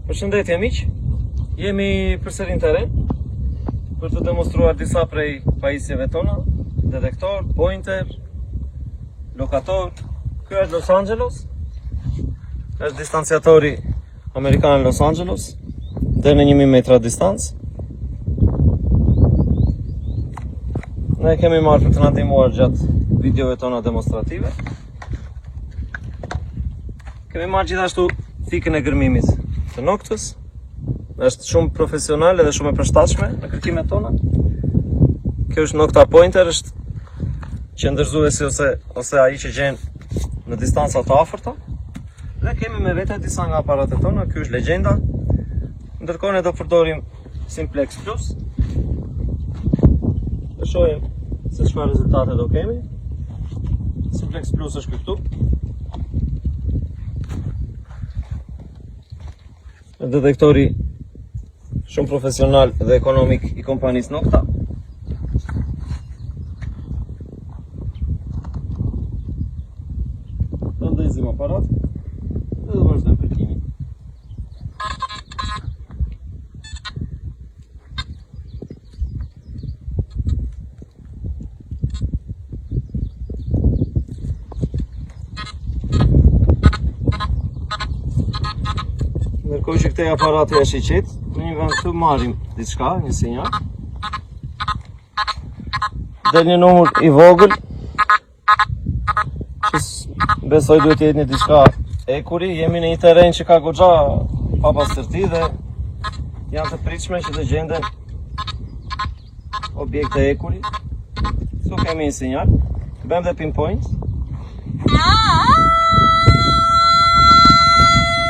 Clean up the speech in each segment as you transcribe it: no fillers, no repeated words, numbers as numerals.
Përshëndetje miq, jemi përsëri në teren për të demonstruar disa prej pajisjeve tona, detektor, pointer, lokator. Ky është Los Angeles, është distanciatori Amerikan Los Angeles, deri në 1000 metra distancë. Ne kemi marrë për të na ndihmuar gjatë videove tona demonstrative. Kemi marrë gjithashtu fikën e gërmimit të noktës. Është shumë profesionale dhe shumë e përshtatshme në kërkimet tona. Kjo është nokta pointer, është qendërzuesi ose ai që gjen në distanca të afërta. Dhe kemi me vete disa nga aparatet tona. Ky është Legjenda. Ndërkohë ne do përdorim Simplex Plus. Të shohim se çfarë rezultate do kemi. Simplex Plus është këtu. Detektori shumë profesional dhe ekonomik i kompanisë Nokta. Do ndezim aparat dhe do vazhdojmë kërkimin. Ndërkohë që këtej aparati është i qetë, në një vend këtu marrim diçka, një sinjal. Del një numër i vogël, që besoj duhet jetë një diçka ekuri. Jemi në një teren që ka goxha pa pastërti dhe janë të pritshme që të gjenden objekte ekuri. Këtu kemi një sinjal, bëjmë dhe pinpoint.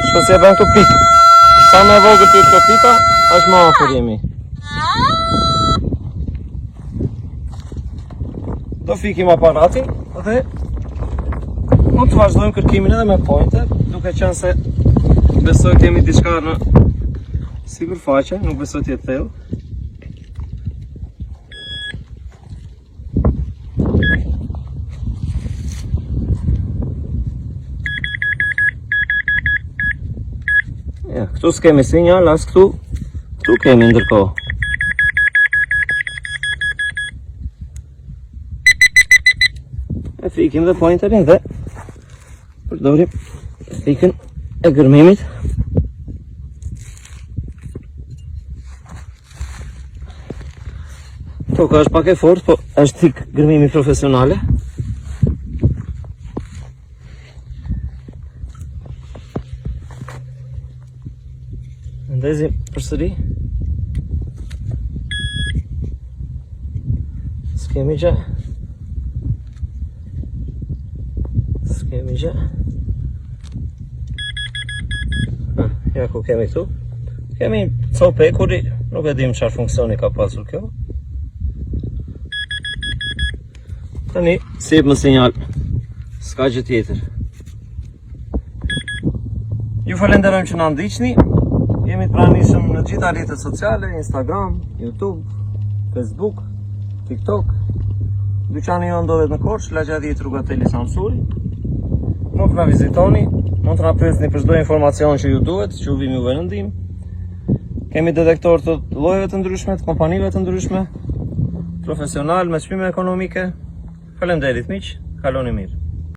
Shko si e bëjmë këtu pikë. Sa me vogël të këto pika, aq më afër jemi. Do fikim aparatin dhe mund të vazhdojmë kërkimin edhe me pointer, duke qenë se besoj kemi diçka në sipërfaqe, nuk besoj të jetë thellë. Ja, këtu s'kemi sinjal, as këtu kemi ndërkohë. E fikim dhe pointerin dhe përdorim fikën e gërmimit. Toka është pak e fortë, po është fikë gërmimi profesionale. Ndezim përsëri. S'kemi gjë. Ja ku kemi këtu. Kemi copë ekuri, nuk e dim çfarë funksioni ka pasur kjo. Tani si jep më sinjal. S'ka gjë tjetër. Ju falenderojmë që na ndiqni. Jemi të pranishëm në gjitha rrjetet sociale, Instagram, YouTube, Facebook, TikTok. Dyqani jonë ndodhet në Korçë, Lagja 10, rruga Teli Samsuri. Mund të na vizitoni, mund të na pyesni për çdo informacion që ju duhet, që ju vim juve në ndihmë. Kemi detektor të llojeve të ndryshme, të kompanive të ndryshme, profesional me çmime ekonomike. Faleminderit miq, kaloni mirë.